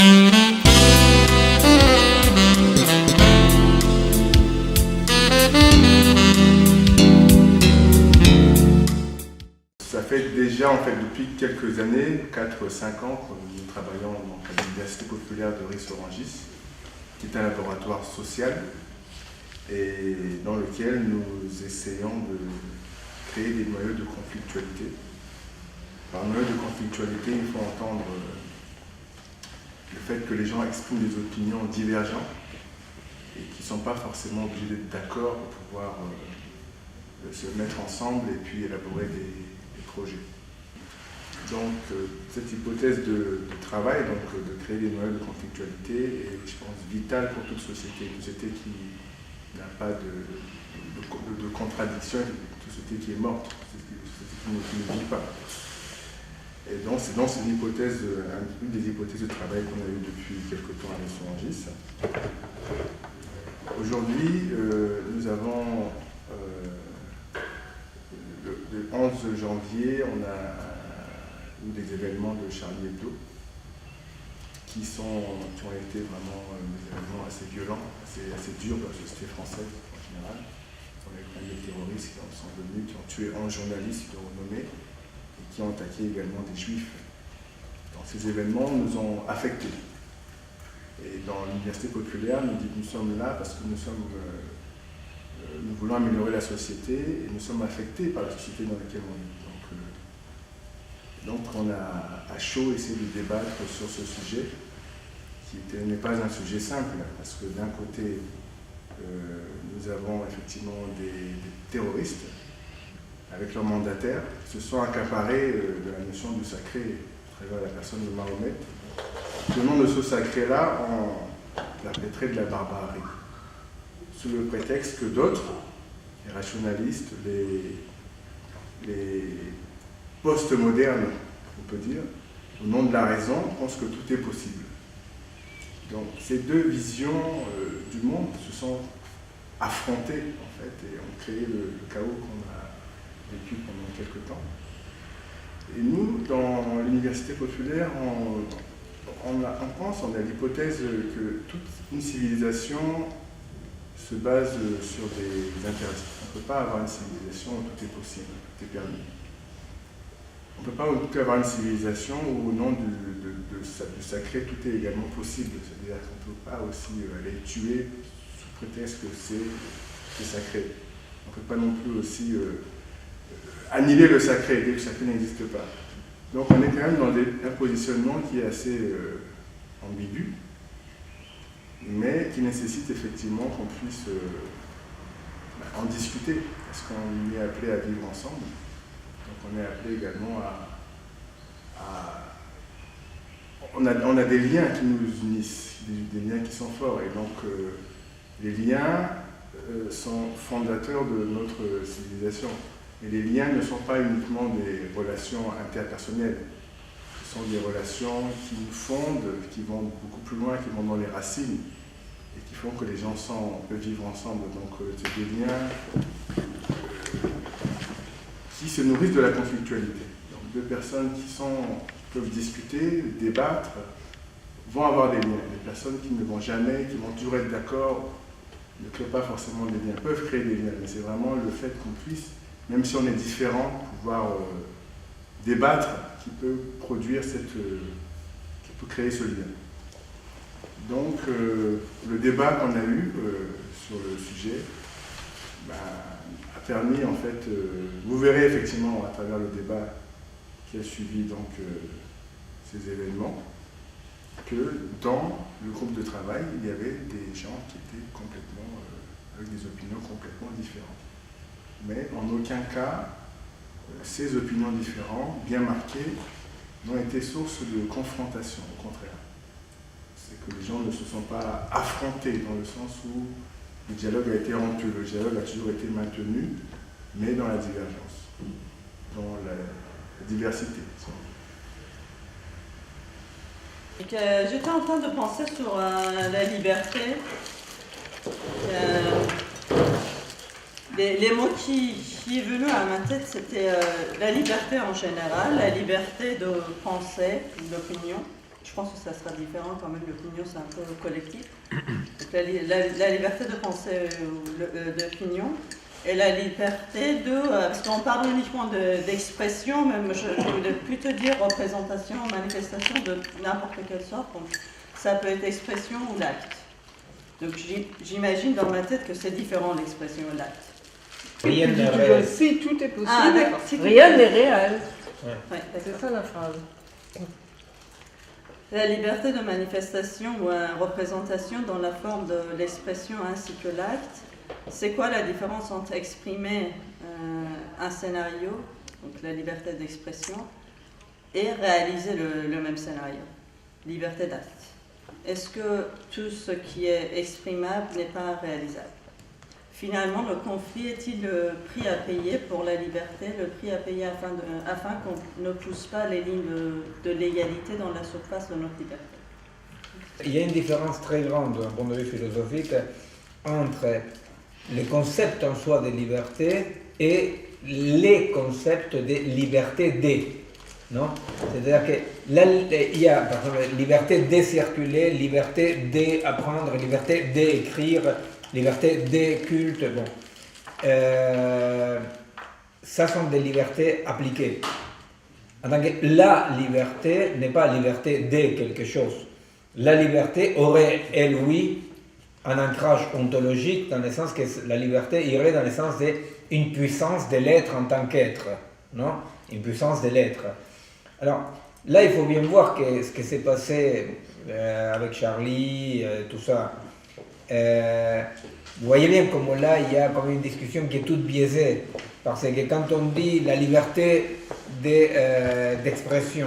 Ça fait déjà depuis quelques années, 4-5 ans, que nous travaillons donc, à l'Université populaire de Ris-Orangis, qui est un laboratoire social et dans lequel nous essayons de créer des noyaux de conflictualité. Par noyau de conflictualité, il faut entendre le fait que les gens expriment des opinions divergentes et qui ne sont pas forcément obligés d'être d'accord pour pouvoir se mettre ensemble et puis élaborer des projets. Donc cette hypothèse de travail, donc, de créer des noyaux de conflictualité est, je pense, vitale pour toute société. Une société qui n'a pas de contradiction, une société qui est morte, une société qui ne vit pas. Et donc c'est dans une des hypothèses de travail qu'on a eues depuis quelque temps à Ris-Orangis. Aujourd'hui, nous avons le 11 janvier, on a eu des événements de Charlie Hebdo qui ont été vraiment des événements assez violents, assez durs pour la société française en général. On a eu quand même des terroristes qui sont venus, qui ont tué un journaliste de renommée et qui ont attaqué également des juifs. Donc ces événements nous ont affectés. Et dans l'Université populaire, nous sommes là parce que nous voulons améliorer la société et nous sommes affectés par la société dans laquelle on vit. Donc on a à chaud essayé de débattre sur ce sujet, qui n'est pas un sujet simple, parce que d'un côté, nous avons effectivement des terroristes, avec leurs mandataires, qui se sont accaparés de la notion du sacré à travers la personne de Mahomet. Au nom de ce sacré-là, on perpétré de la barbarie, sous le prétexte que d'autres, les rationalistes, les post-modernes, on peut dire, au nom de la raison, pensent que tout est possible. Donc ces deux visions du monde se sont affrontées, en fait, et ont créé le chaos qu'on a vécu pendant quelques temps. Et nous, dans l'Université populaire, on a l'hypothèse que toute une civilisation se base sur des interdits. On ne peut pas avoir une civilisation où tout est possible, tout est permis. On ne peut pas avoir une civilisation où au nom du sacré, tout est également possible. C'est-à-dire qu'on ne peut pas aussi aller tuer sous prétexte que c'est sacré. On ne peut pas non plus aussi annihiler le sacré, dès que le sacré n'existe pas. Donc on est quand même dans un positionnement qui est assez ambigu, mais qui nécessite effectivement qu'on puisse en discuter, parce qu'on est appelé à vivre ensemble. Donc on est appelé également on a des liens qui nous unissent, des liens qui sont forts, et donc les liens sont fondateurs de notre civilisation. Et les liens ne sont pas uniquement des relations interpersonnelles, ce sont des relations qui nous fondent, qui vont beaucoup plus loin, qui vont dans les racines, et qui font que les gens peuvent vivre ensemble. Donc c'est des liens qui se nourrissent de la conflictualité. Donc deux personnes qui peuvent discuter, débattre, vont avoir des liens. Des personnes qui ne vont jamais, qui vont toujours être d'accord, ne créent pas forcément des liens, peuvent créer des liens, mais c'est vraiment le fait qu'on puisse, même si on est différent, pouvoir débattre qui peut produire qui peut créer ce lien. Donc le débat qu'on a eu sur le sujet a permis, en fait, vous verrez effectivement à travers le débat qui a suivi donc ces événements, que dans le groupe de travail, il y avait des gens qui étaient complètement, avec des opinions complètement différentes. Mais en aucun cas, ces opinions différentes, bien marquées, n'ont été source de confrontation, au contraire. C'est que les gens ne se sont pas affrontés dans le sens où le dialogue a été rompu. Le dialogue a toujours été maintenu, mais dans la divergence, dans la diversité. J'étais en train de penser sur la liberté. Les mots qui est venu à ma tête, c'était la liberté en général, la liberté de penser, d'opinion, je pense que ça sera différent quand même, l'opinion c'est un peu collectif. Donc, la liberté de penser d'opinion et la liberté parce qu'on parle uniquement d'expression, même je voulais plutôt dire représentation, manifestation de n'importe quelle sorte. Donc, ça peut être expression ou l'acte. Donc j'imagine dans ma tête que c'est différent l'expression et l'acte. Rien n'est réel. Si tout est possible, Si rien n'est réel. Ouais, C'est ça la phrase. La liberté de manifestation ou représentation dans la forme de l'expression ainsi que l'acte, c'est quoi la différence entre exprimer un scénario, donc la liberté d'expression, et réaliser le même scénario, liberté d'acte? Est-ce que tout ce qui est exprimable n'est pas réalisable? Finalement, le conflit est-il le prix à payer pour la liberté, le prix à payer afin qu'on ne pousse pas les lignes de l'égalité dans la surface de notre liberté? Il y a une différence très grande d'un point de vue philosophique entre le concept en soi de liberté et les concepts de liberté des. Non? C'est-à-dire qu'il y a par exemple liberté de circuler, liberté d'apprendre, liberté d'écrire, liberté de culte. Bon. Ça sont des libertés appliquées. La liberté n'est pas liberté de quelque chose. La liberté aurait, elle, oui, un ancrage ontologique dans le sens que la liberté irait dans le sens d'une puissance de l'être en tant qu'être. Non? Une puissance de l'être. Alors, là, il faut bien voir ce qui s'est passé avec Charlie, tout ça. Vous voyez bien comment là, il y a comme une discussion qui est toute biaisée. Parce que quand on dit la liberté d'expression,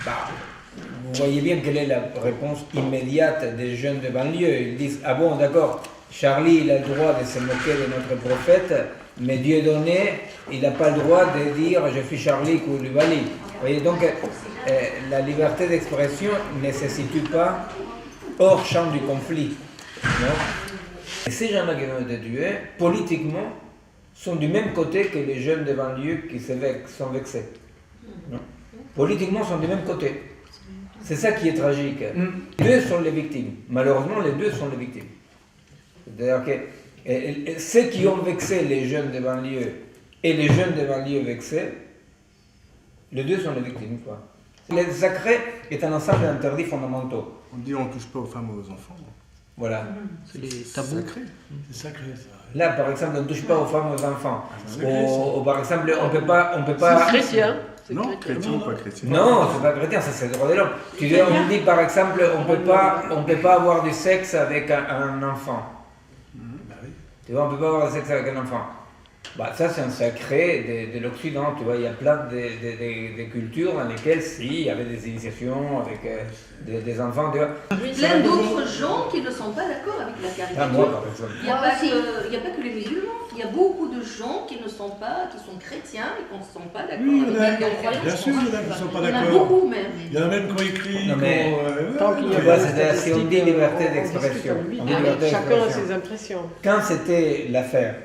vous voyez bien quelle est la réponse immédiate des jeunes de banlieue. Ils disent, ah bon, d'accord, Charlie, il a le droit de se moquer de notre prophète, mais Dieudonné, il n'a pas le droit de dire, je suis Charlie Koulibaly. Vous voyez, donc, la liberté d'expression ne se situe pas hors champ du conflit. Non? Et ces gens-là qui ont été tués, politiquement, sont du même côté que les jeunes de banlieue qui sont vexés. Non? Politiquement, sont du même côté. C'est ça qui est tragique. Les deux sont les victimes. Malheureusement, les deux sont les victimes. C'est-à-dire que ceux qui ont vexé les jeunes de banlieue et les jeunes de banlieue vexés, les deux sont les victimes, quoi. Le sacré est un ensemble d'interdits fondamentaux. On dit on ne touche pas aux femmes ou aux enfants. Voilà. C'est les tabous. Sacré. C'est sacré, ça. Là, par exemple, on ne touche pas aux femmes ou aux enfants. C'est Ou par exemple, on peut pas. C'est chrétien. C'est Non, chrétien. chrétien ou pas chrétien. Non, c'est pas chrétien, ça c'est le droit de l'homme. On dit par exemple, on peut pas avoir du sexe avec un enfant. Bah oui. Tu vois, on peut pas avoir du sexe avec un enfant. Ça, c'est un sacré de l'Occident, tu vois, il y a plein de cultures dans lesquelles, si, il y avait des initiations avec des enfants, tu vois. Plein d'autres gens qui ne sont pas d'accord avec la caricature. Moi, par exemple. Il n'y a pas que les musulmans, il y a beaucoup de gens qui sont chrétiens et qui ne sont pas d'accord Oui, il y en a, avec la croyance. bien sûr, il y en a qui ne sont pas Il y en a d'accord. beaucoup même. Il y en a même qui ont écrit. Non, mais Tant qu'il y a Tu vois, pas de c'est-à-dire, si on dit statistiques, liberté on d'expression, discute en lui. on dit liberté Chacun a d'expression. ses impressions. Quand c'était l'affaire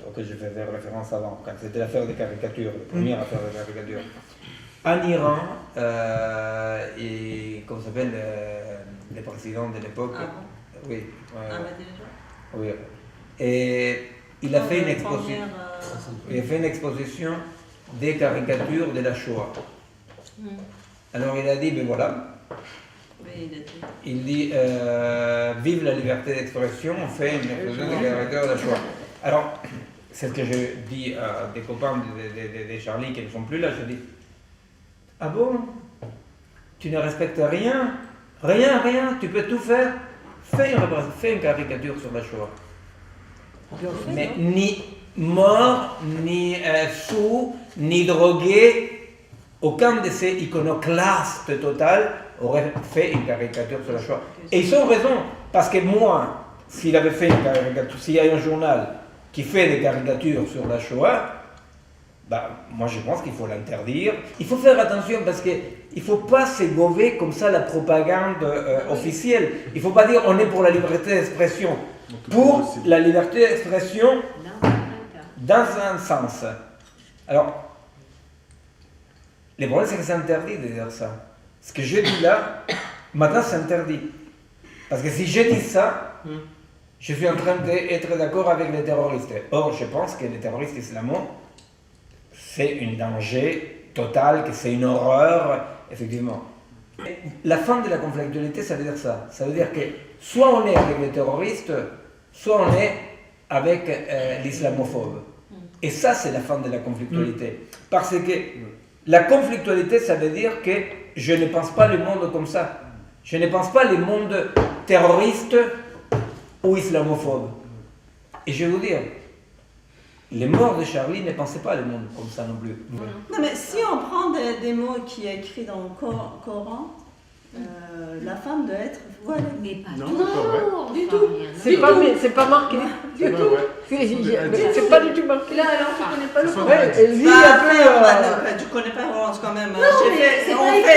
auquel je faisais référence avant, quand c'était l'affaire des caricatures, la première affaire des caricatures, en Iran, et comment s'appelle le président de l'époque, Ah bon? oui, Ahmadinejad? oui, et il a fait une exposition. Première, Il a fait une exposition des caricatures de la Shoah. Alors il a dit, ben voilà, oui, il a dit. il dit, vive la liberté d'expression, on fait une exposition des caricatures de la Shoah. Alors, c'est ce que je dis à des copains de Charlie qui ne sont plus là, je dis, ah bon, tu ne respectes rien, tu peux tout faire, fais une caricature sur la Shoah. Mais ni mort, ni sous, ni drogué, aucun de ces iconoclastes total aurait fait une caricature sur la Shoah. Et ils ont raison, parce que moi, s'il avait fait une caricature, s'il y a un journal qui fait des caricatures sur la Shoah, moi je pense qu'il faut l'interdire. Il faut faire attention parce qu'il ne faut pas se gauver comme ça la propagande officielle. Il ne faut pas dire on est pour la liberté d'expression. Pour la liberté d'expression dans un sens. Alors, le problème c'est que c'est interdit de dire ça. Ce que je dis là, maintenant c'est interdit. Parce que si je dis ça, je suis en train d'être d'accord avec les terroristes. Or, je pense que les terroristes islamo, c'est un danger total, que c'est une horreur, effectivement. La fin de la conflictualité, ça veut dire ça. Ça veut dire que soit on est avec les terroristes, soit on est avec l'islamophobe. Et ça, c'est la fin de la conflictualité. Parce que la conflictualité, ça veut dire que je ne pense pas le monde comme ça. Je ne pense pas le monde terroriste ou islamophobe. Et je vais vous dire, les morts de Charlie ne pensaient pas le monde comme ça non plus. Non, mais si on prend des mots qui est écrit dans le Coran, la femme doit être voilée. Mais pas Non, du c'est pas vrai. tout. Du tout. C'est pas marqué. C'est pas vrai. C'est pas du tout marqué. Là, alors, tu connais pas le C'est Coran. Ouais, elle vit Bah, un après, peu. tu connais pas Laurence quand même. Non, mais c'est pas écrit.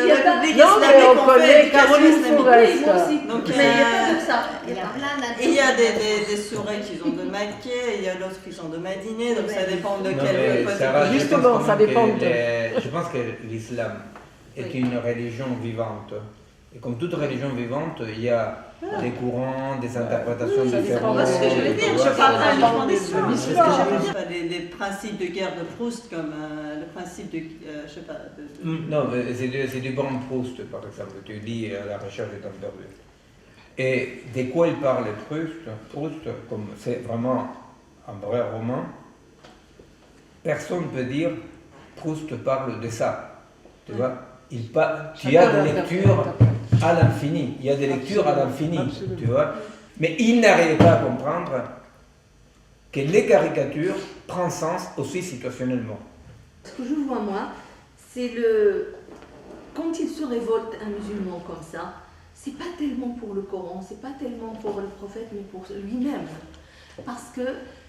Il y a pas- République Non, mais islamique, on on fait connaît éducation Caroline islamique. Forest. Oui, moi aussi. Donc, Mais il n'y a pas que ça. Il y a plein Et il y a des sourets qui ont de Maquet, il y a d'autres qui ont de Madiné, donc ça dépend de Non, quel mais côté. Sarah, je Justement, pense ça quand même dépend que de- je pense que l'islam est Oui. une religion vivante. Et comme toute religion vivante, il y a des courants, des interprétations ça dépend différentes. C'est ce que je veux dire, tu je vois, parle ça pas dépend. uniquement des sourds, c'est ce que l'histoire. je veux dire. Les principes de guerre de Proust, comme le principe de, je sais pas, Non, mais c'est du bon Proust, par exemple. Tu lis La recherche des temps perdus. Et de quoi il parle Proust, comme c'est vraiment un vrai roman, personne ne peut dire Proust parle de ça. Tu vois, tu as des lectures à l'infini. Il y a des lectures à l'infini, tu vois. Mais il n'arrive pas à comprendre que les caricatures prennent sens aussi situationnellement. Ce que je vois, moi, c'est le. Quand il se révolte un musulman comme ça, c'est pas tellement pour le Coran, c'est pas tellement pour le prophète, mais pour lui-même. Parce que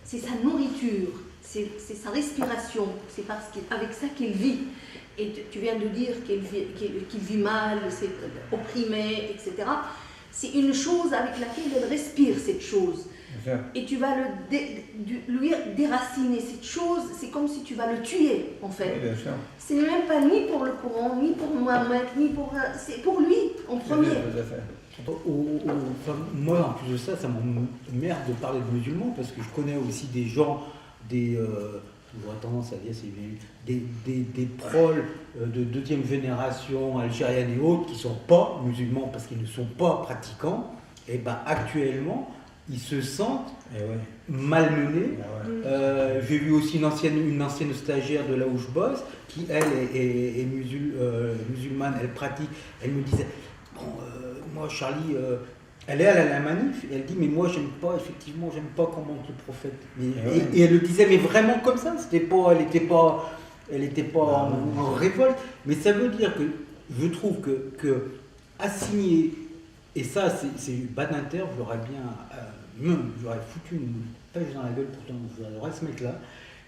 c'est sa nourriture, c'est sa respiration, c'est avec ça qu'il vit. Et tu viens de dire qu'il vit mal, c'est opprimé, etc. C'est une chose avec laquelle il respire cette chose. Et tu vas lui déraciner cette chose, c'est comme si tu vas le tuer en fait. Oui, bien sûr. C'est même pas ni pour le Coran, ni pour Mohamed, ni pour. C'est pour lui en premier. Tout à fait. Enfin, moi, en plus de ça, ça m'emmerde de parler de musulmans parce que je connais aussi des gens, j'aurais tendance à dire, des proles de deuxième génération algérienne et autres qui ne sont pas musulmans parce qu'ils ne sont pas pratiquants. Et ben actuellement, ils se sentent Et ouais. malmenés. Ah ouais. J'ai vu aussi une ancienne stagiaire de là où je bosse, qui elle est musulmane, elle pratique. Elle me disait, bon, moi Charlie, elle est à la manif, et elle dit, mais moi j'aime pas comment le prophète. Et elle le disait, mais vraiment comme ça, elle n'était pas en révolte. Mais ça veut dire que je trouve que assigner, et ça c'est Badinter, j'aurais foutu une pêche dans la gueule, pourtant j'adorais ce mec-là,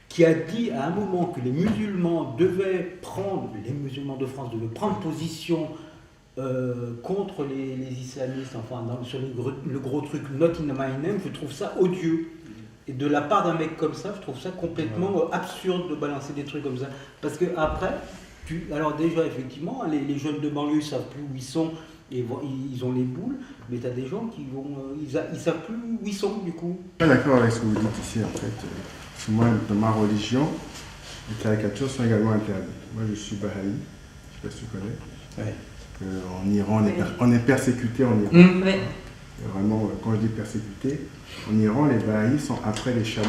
qui a dit à un moment que les musulmans les musulmans de France devaient prendre position contre les islamistes, enfin sur le gros truc Not in my name. Je trouve ça odieux. Et de la part d'un mec comme ça, je trouve ça complètement absurde de balancer des trucs comme ça. Parce que après, alors déjà effectivement, les jeunes de banlieue ne savent plus où ils sont, et ils ont les boules, mais tu as des gens qui ils savent plus où ils sont du coup. Je suis d'accord avec ce que vous dites ici en fait. Parce que moi, dans ma religion, les caricatures sont également interdites. Moi je suis Baha'i, je ne sais pas si tu connais. Ouais. En Iran, on est persécuté en Iran. Oui. Et vraiment, quand je dis persécuté, en Iran, les Baha'is sont après les chameaux.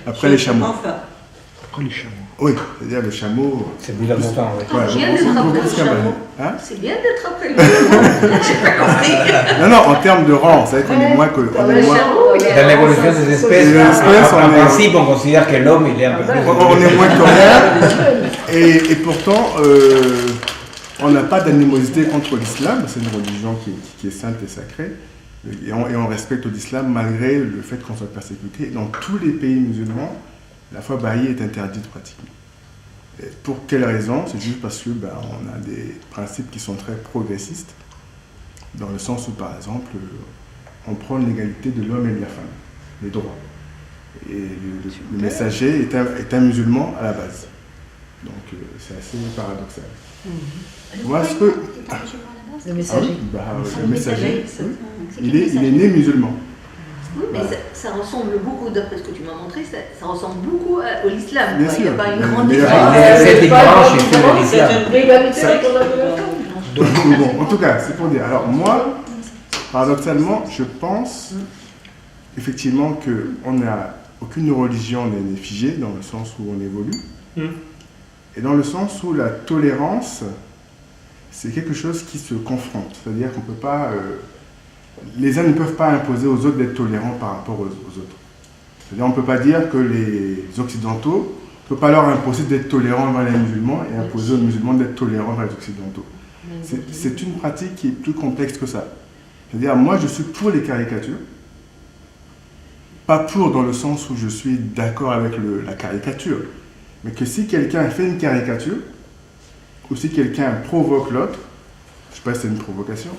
Après les chameaux. Enfin, Après les chameaux. Oui, c'est-à-dire les chameaux. C'est plus important, oui. Ouais, C'est bien beaucoup- d'être beaucoup après plus le qu'un chameau. Baha'i. Hein? C'est bien d'être après le J'ai pas compris. Non, en termes de rang, c'est vrai qu'on est moins que. On est moins, Dans l'évolution des espèces, Les espèces, en on est- principe, on considère que l'homme, il est un peu plus... on est moins que rien. Et pourtant, on n'a pas d'animosité contre l'islam. C'est une religion qui est sainte et sacrée. Et on respecte l'islam malgré le fait qu'on soit persécuté. Dans tous les pays musulmans, la foi baha'i est interdite pratiquement. Et pour quelle raison? C'est juste parce que on a des principes qui sont très progressistes, dans le sens où, par exemple, on prône l'égalité de l'homme et de la femme, les droits. Et le messager est un musulman à la base. Donc c'est assez paradoxal. Moi, ce que... Le messager. Le messager, il est né musulman. Oui, mais ça ressemble beaucoup, d'après ce que tu m'as montré, ça ressemble beaucoup à l'islam. Bien quoi. Il n'y a sûr. pas une Mais- grande mais- différence. Cette branche est celle de l'islam. C'est une rivalité avec ton adolescent. Donc, bon, en tout cas, c'est pour dire. Alors moi, paradoxalement, je pense effectivement qu'on n'a aucune religion n'est figée dans le sens où on évolue, et dans le sens où la tolérance, c'est quelque chose qui se confronte. C'est-à-dire qu'on ne peut pas... les uns ne peuvent pas imposer aux autres d'être tolérants par rapport aux autres. C'est-à-dire on ne peut pas dire que les Occidentaux, on ne peut pas leur imposer d'être tolérants envers les musulmans et imposer aux musulmans d'être tolérants envers les Occidentaux. C'est une pratique qui est plus complexe que ça. C'est-à-dire, moi, je suis pour les caricatures. Pas pour dans le sens où je suis d'accord avec la caricature, mais que si quelqu'un fait une caricature, ou si quelqu'un provoque l'autre, je ne sais pas si c'est une provocation,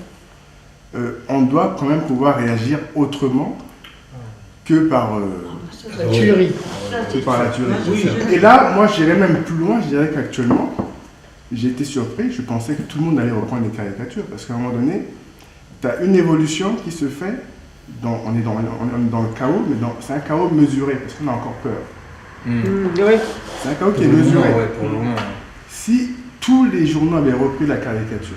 on doit quand même pouvoir réagir autrement que par La tuerie. la tuerie. Et là, moi, j'irais même plus loin, je dirais qu'actuellement, j'ai été surpris, je pensais que tout le monde allait reprendre les caricatures, parce qu'à un moment donné, tu as une évolution qui se fait, on est dans le chaos, mais c'est un chaos mesuré, parce qu'on a encore peur. Oui. C'est un chaos qui est mesuré. Ouais, pour le moment. Si tous les journaux avaient repris les caricatures,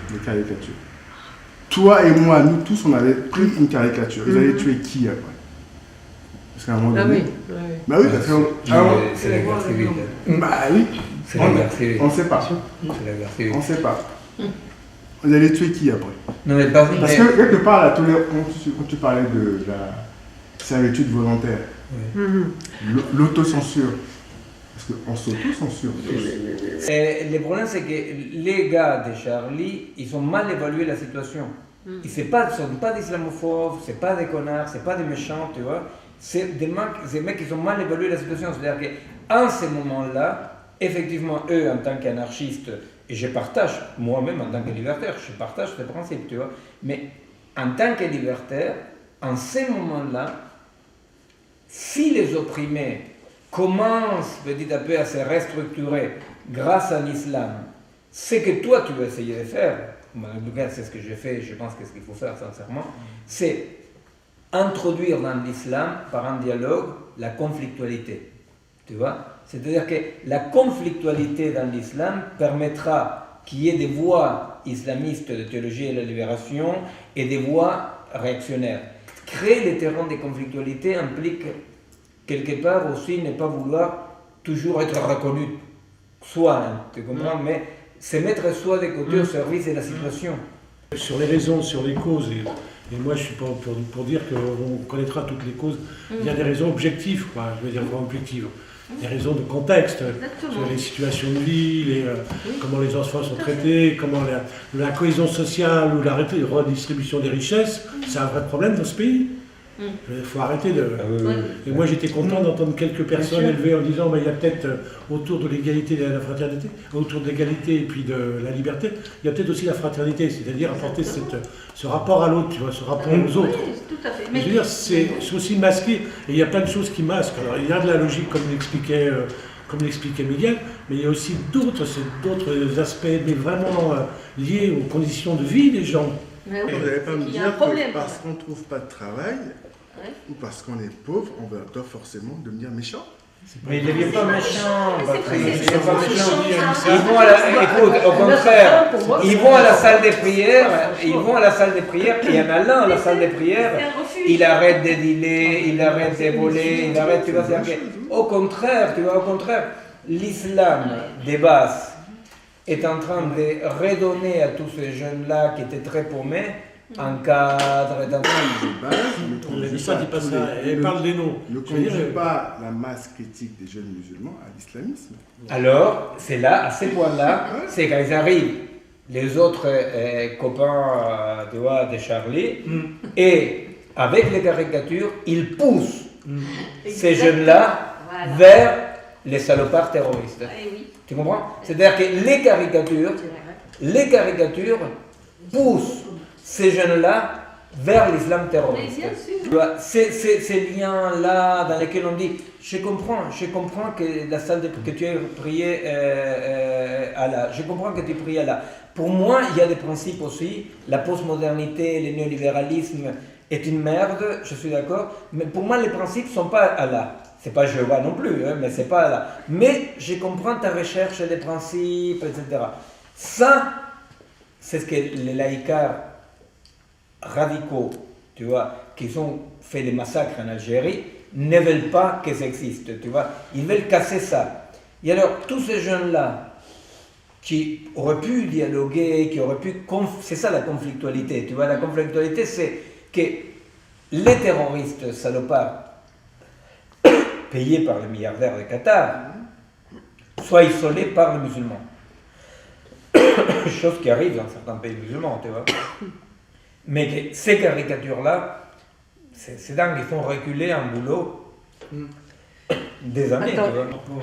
toi et moi, nous tous, on avait pris une caricature, ils allaient tuer qui après? Parce qu'à un moment Ah donné... oui. Bah oui, parce que... C'est la guerre civile. Bah oui, C'est la guerre civile. on ne sait pas. C'est la guerre civile. On ne sait pas. Vous allez tuer qui après? Non, mais pas Parce que quelque part, la tolérance, quand tu parlais de la servitude volontaire, l'autocensure, parce qu'on s'auto-censure. Le problème, c'est que les gars de Charlie, ils ont mal évalué la situation. Ils ne sont pas des islamophobes, ce pas des connards, ce pas des méchants, tu vois. C'est des mecs qui ont mal évalué la situation. C'est-à-dire qu'en ce moment-là, effectivement, eux, en tant qu'anarchistes, et je partage, moi-même en tant que libertaire, je partage ce principe, tu vois. Mais en tant que libertaire, en ces moments-là, si les opprimés commencent petit à peu à se restructurer grâce à l'islam, ce que toi tu veux essayer de faire, en tout cas c'est ce que j'ai fait, je pense que ce qu'il faut faire sincèrement, c'est introduire dans l'islam, par un dialogue, la conflictualité. Tu vois? C'est-à-dire que la conflictualité dans l'islam permettra qu'il y ait des voix islamistes de théologie et de la libération et des voix réactionnaires. Créer des terrains de conflictualité implique quelque part aussi ne pas vouloir toujours être reconnu soi, tu comprends? Mais se mettre soi de côté au service de la situation. Sur les raisons, sur les causes, et moi je suis pas pour dire qu'on connaîtra toutes les causes, il y a des raisons objectives, quoi, je veux dire vraiment objectives. Des raisons de contexte, sur les situations de vie, comment les enfants sont traités, comment la cohésion sociale ou la redistribution des richesses, c'est un vrai problème dans ce pays. Il faut arrêter de... Et moi j'étais content d'entendre quelques personnes élevées en disant il y a peut-être autour de l'égalité et de la fraternité, autour de l'égalité et puis de la liberté, il y a peut-être aussi la fraternité, c'est-à-dire apporter ce rapport à l'autre, tu vois, ce rapport aux autres. Oui, tout à fait. Mais je veux dire, c'est aussi masqué, et il y a plein de choses qui masquent. Alors il y a de la logique comme l'expliquait Miguel, mais il y a aussi d'autres aspects, mais vraiment liés aux conditions de vie des gens. Mais oui, Vous n'allez pas me il y a dire un problème. que parce qu'on ne trouve pas de travail, ou parce qu'on est pauvre, on doit forcément devenir méchant. Mais il ne devient pas méchant, Patrick. Il c'est devient pas c'est méchant. méchant. Ils vont à écoute, au contraire, ils vont à la salle des prières, et en allant à la salle des prières, C'est un refuge. il arrête de dealer, il arrête de voler, il arrête, tu vois, au contraire, l'islam des bases est en train de redonner à tous ces jeunes-là qui étaient très paumés un cadre, De base, ne Elle conduit dit pas ça, elle parle des noms. ne Je veux dire, conduit pas la masse critique des jeunes musulmans à l'islamisme. Alors, c'est là, à ce point-là, c'est quand ils arrivent, les autres copains tu vois, de Charlie, et avec les caricatures, ils poussent ces jeunes-là Voilà. vers les salopards terroristes. Eh oui. Tu comprends? C'est-à-dire que les caricatures poussent ces jeunes-là vers l'islam Mais terroriste. bien sûr. Tu vois, ces liens-là dans lesquels on dit, je comprends que la salle que tu as prié Allah, je comprends que tu pries Allah. Pour moi, il y a des principes aussi, la postmodernité, le néolibéralisme est une merde, je suis d'accord, mais pour moi, les principes ne sont pas Allah. C'est pas Jéhovah non plus, hein, mais c'est pas Allah. Mais je comprends ta recherche des principes, etc. Ça, c'est ce que les laïcards radicaux, tu vois, qui ont fait des massacres en Algérie, ne veulent pas que ça existe, tu vois. Ils veulent casser ça. Et alors, tous ces jeunes-là, qui auraient pu dialoguer, qui auraient pu... C'est ça la conflictualité, tu vois. La conflictualité, c'est que les terroristes salopards, payés par les milliardaires de Qatar, soient isolés par les musulmans. Chose qui arrive dans certains pays musulmans, tu vois. Mais que ces caricatures-là, c'est dingue, ils font reculer un boulot des années, Attends. tu vois. Par rapport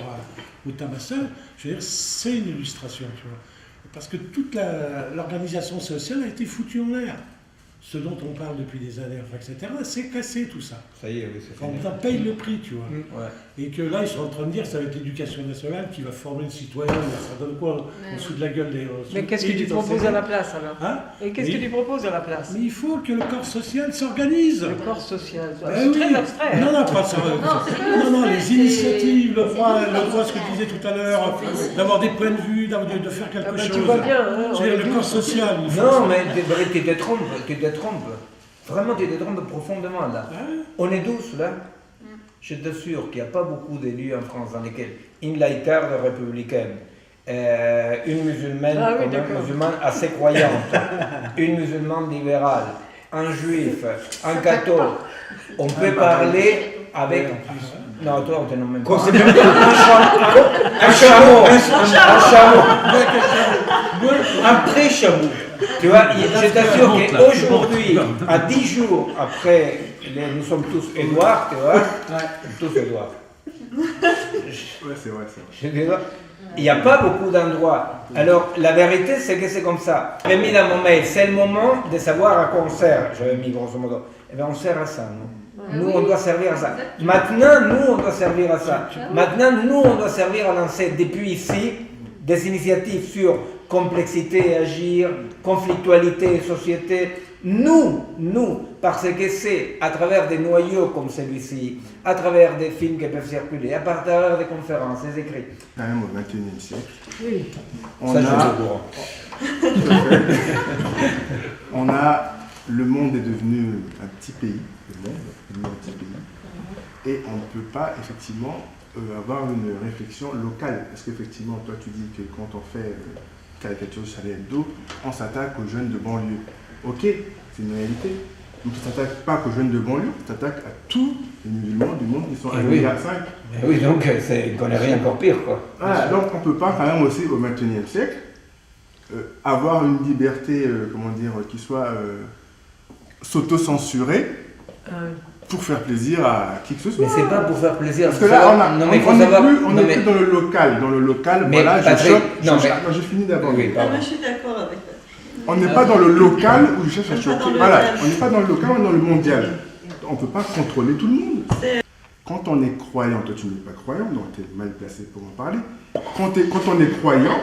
au tabasseur, je veux dire, c'est une illustration, tu vois. Parce que toute l'organisation sociale a été foutue en l'air. Ce dont on parle depuis des années, enfin, etc., c'est cassé tout ça. Ça y est, oui, c'est On fini. paye le prix, tu vois. Ouais. Et que là, ils sont en train de dire, ça va être l'éducation nationale qui va former le citoyen, ça donne quoi en dessous de la gueule des... Mais qu'est-ce que tu proposes à la place alors? Hein? Et qu'est-ce que tu proposes à la place? Mais il faut que le corps social s'organise. Le corps social. Ben C'est oui. très abstrait. Non, non, pas ça. Non, les initiatives, le droit, ce que tu disais tout à l'heure, d'avoir des points de vue, de faire quelque Ah bah, chose. tu vois bien, hein, Je veux dire, on est le tous. corps social, il faut Non, ça. mais tu te trompes. Vraiment, tu te trompes profondément là. Hein? On est tous là. Je t'assure qu'il n'y a pas beaucoup d'élus en France dans lesquels une laïcarde républicaine, une musulmane, Ah oui, quand même, d'accord. musulmane assez croyante, une musulmane libérale, un juif, un catho, on peut parler avec... Non, toi, on te nomme même pas. Un chameau. Un pré-chameau. Tu vois, je t'assure qu'aujourd'hui, à 10 jours après, nous sommes tous Édouard, tu vois, tous Édouard. Ouais, c'est vrai. Je dis ça. Il n'y a pas beaucoup d'endroits. Alors, la vérité, c'est que c'est comme ça. J'avais mis dans mon mail, c'est le moment de savoir à quoi on sert. J'avais mis grosso modo. Eh bien, on sert à ça, nous. Nous, on doit servir à ça. Maintenant, nous, on doit servir à ça. Maintenant, nous, on doit servir à lancer depuis ici des initiatives sur complexité et agir, conflictualité et société. Nous, parce que c'est à travers des noyaux comme celui-ci, à travers des films qui peuvent circuler, à travers des conférences, des écrits. Quand même au XXIe siècle, Oui. on Ça, je suis a, au courant. on a, le monde est devenu un petit pays, le monde est devenu un petit pays, et on ne peut pas effectivement avoir une réflexion locale, parce qu'effectivement, toi tu dis que quand on fait caricature sur Charlie Hebdo, on s'attaque aux jeunes de banlieue. Ok, c'est une réalité. Mais tu ne t'attaques pas qu'aux jeunes de banlieue, tu t'attaques à tous les musulmans du monde qui sont à 1,5 milliard. Oui, donc c'est une connerie encore pire, quoi. Voilà, donc on ne peut pas quand même aussi au XXIe siècle avoir une liberté, comment dire, qui soit s'auto-censurer pour faire plaisir à qui que ce soit. Mais c'est pas pour faire plaisir. Parce que là, on n'est plus dans le local. Dans le local, Mais voilà, Patrick, j'ai fini d'abord. Oui, pardon. Moi, je suis d'accord avec ça. On n'est pas dans le local où je cherche à On n'est pas dans choquer. le Voilà, local. on n'est pas dans le local, on est dans le mondial. On ne peut pas contrôler tout le monde. Quand on est croyant, toi tu n'es pas croyant, donc tu es mal placé pour en parler. Quand on est croyant,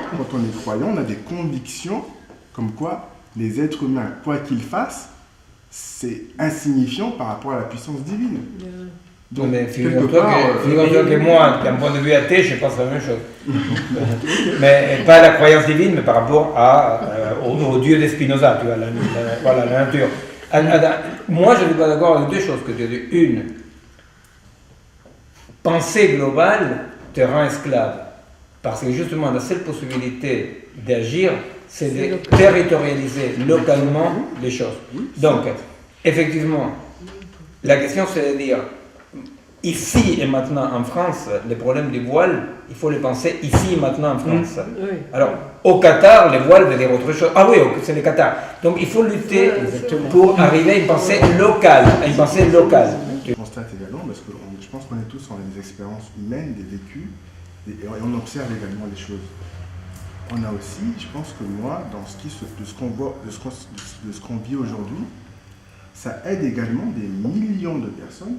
on a des convictions comme quoi les êtres humains, quoi qu'ils fassent, c'est insignifiant par rapport à la puissance divine. Donc, mais quelque figure-toi part, que moi, d'un point de vue athée, je pense la même chose. Mais pas la croyance divine, mais par rapport au Dieu de Spinoza, tu vois, voilà, la nature. Moi, je ne suis pas d'accord avec deux choses que tu as dit. Une, pensée globale te rend esclave. Parce que justement, la seule possibilité d'agir, c'est de territorialiser localement les choses. Donc, effectivement, la question c'est de dire, ici et maintenant en France, les problèmes du voile, il faut les penser ici et maintenant en France. Oui. Alors, au Qatar, les voiles veut dire autre chose. Ah oui, c'est le Qatar. Donc, il faut lutter pour arriver à une pensée locale. Je constate également, parce que je pense qu'on est tous dans des expériences humaines, des vécus, et on observe également les choses. On a aussi, je pense que moi, dans de ce qu'on vit aujourd'hui, ça aide également des millions de personnes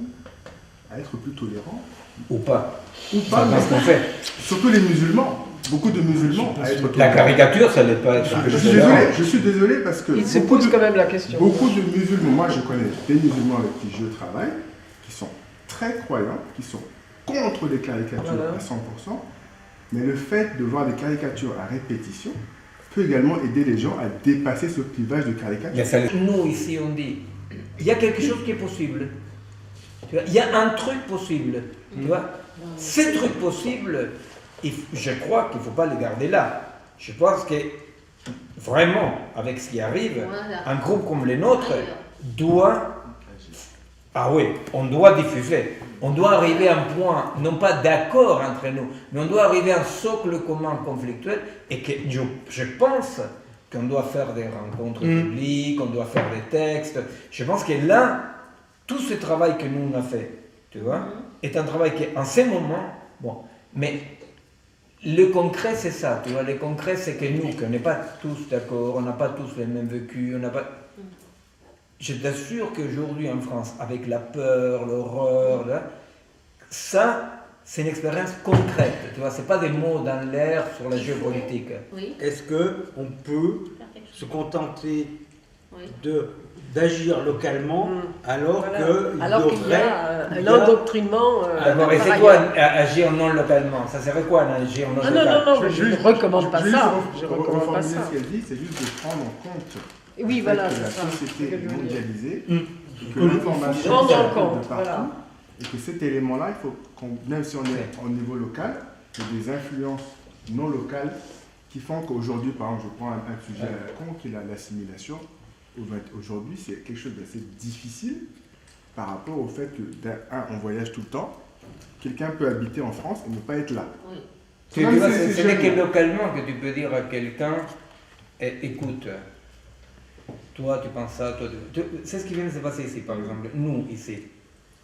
à être plus tolérants. Ou pas. Ou pas, Ça, mais ce qu'on fait. surtout les musulmans. Beaucoup de musulmans à être La tolérants. caricature, ça n'est pas être Je suis désolé parce que Il se pose quand même la question. beaucoup de musulmans, moi je connais des musulmans avec qui je travaille, qui sont très croyants, qui sont contre les caricatures Voilà. à 100%, mais le fait de voir des caricatures à répétition peut également aider les gens à dépasser ce clivage de caricature. Mais ça- nous, ici, on dit, il y a quelque chose qui est possible. Tu vois, il y a un truc possible. Tu vois, ces trucs possibles, je crois qu'il ne faut pas les garder là. Je pense que vraiment, avec ce qui arrive, Voilà. un groupe comme le nôtre Ailleurs. doit... Ah oui, on doit diffuser. On doit arriver à un point, non pas d'accord entre nous, mais on doit arriver à un socle commun conflictuel et que je pense qu'on doit faire des rencontres publiques, on doit faire des textes. Je pense que là, tout ce travail que nous on a fait, tu vois, est un travail qui, en ce moment, bon, mais le concret c'est ça, tu vois, le concret c'est que nous, qu'on n'est pas tous d'accord, on n'a pas tous les mêmes vécus, on n'a pas... Je t'assure qu'aujourd'hui en France, avec la peur, l'horreur, là, ça, c'est une expérience concrète, tu vois, c'est pas des mots dans l'air sur la géopolitique. Oui, Est-ce qu'on peut se contenter oui. d'agir localement alors Voilà. qu'il Alors qu'il y devrait... a un endoctrinement. Alors, et par c'est quoi ailleurs. agir non localement? Ça serait quoi agir non Ah localement? non, non, non, je ne recommande pas ça. Je Je recommande pas reformuler ça. ce qu'elle dit, c'est juste de prendre en compte Oui, le voilà, fait que c'est la ça. société c'est ce que est je veux dire. mondialisée, Mm. et que l'information Prendre en circule compte, de partout, voilà. et que cet élément-là, il faut qu'on, même si on est au niveau local, il y a des influences non locales qui font qu'aujourd'hui, par exemple, je prends un sujet à la con, qui est l'assimilation. Aujourd'hui, c'est quelque chose d'assez difficile par rapport au fait que, on voyage tout le temps, quelqu'un peut habiter en France et ne pas être là. Oui. Tu Même vois, si ce c'est n'est que jeune. localement que tu peux dire à quelqu'un, écoute, toi tu penses ça, toi c'est ce qui vient de se passer ici par exemple. Nous ici,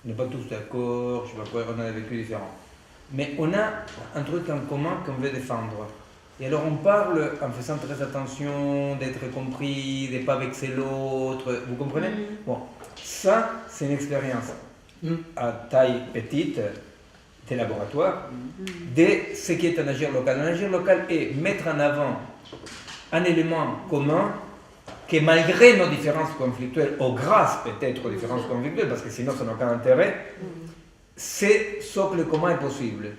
on n'est pas tous d'accord, je sais pas quoi, on a des vécus différents. Mais on a un truc en commun qu'on veut défendre. Et alors on parle en faisant très attention d'être compris, de ne pas vexer l'autre, vous comprenez? Bon, ça c'est une expérience à taille petite, des laboratoires, de ce qui est un agir local. Un agir local est mettre en avant un élément commun que malgré nos différences conflictuelles, ou grâce peut-être aux différences conflictuelles, parce que sinon ça n'a aucun intérêt, ce socle commun est possible.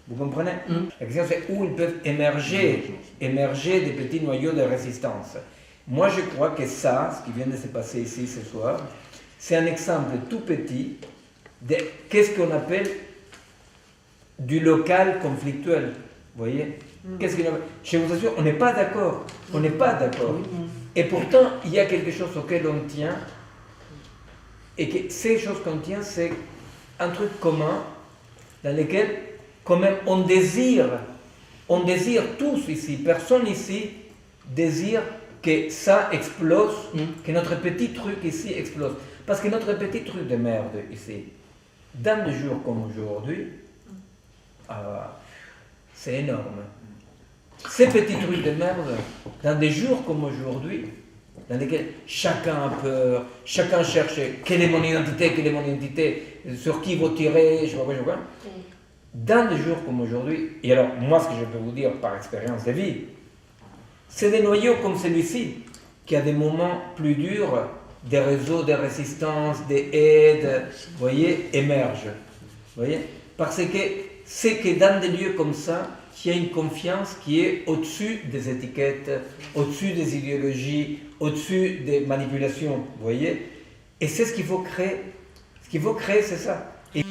Vous comprenez? La question c'est où ils peuvent émerger des petits noyaux de résistance. Moi je crois que ça, ce qui vient de se passer ici ce soir, c'est un exemple tout petit de qu'est-ce qu'on appelle du local conflictuel. Vous voyez? Qu'est-ce qu'on appelle? Je vous assure, on n'est pas d'accord. On n'est pas d'accord. Et pourtant, il y a quelque chose auquel on tient. Et que ces choses qu'on tient, c'est un truc commun dans lequel, quand même, on désire tous ici, personne ici désire que ça explose, que notre petit truc ici explose. Parce que notre petit truc de merde ici, dans des jours comme aujourd'hui, c'est énorme. Ces petits trucs de merde, dans des jours comme aujourd'hui, dans lesquels chacun a peur, chacun cherche quelle est mon identité, sur qui vous tirez, je sais pas quoi. Dans des jours comme aujourd'hui, et alors moi ce que je peux vous dire par expérience de vie, c'est des noyaux comme celui-ci, qui a des moments plus durs, des réseaux de résistance, des aides, vous voyez, émergent. Vous voyez? Parce que c'est que dans des lieux comme ça, qu'il y a une confiance qui est au-dessus des étiquettes, au-dessus des idéologies, au-dessus des manipulations, vous voyez? Et c'est ce qu'il faut créer. Ce qu'il faut créer, c'est ça. Et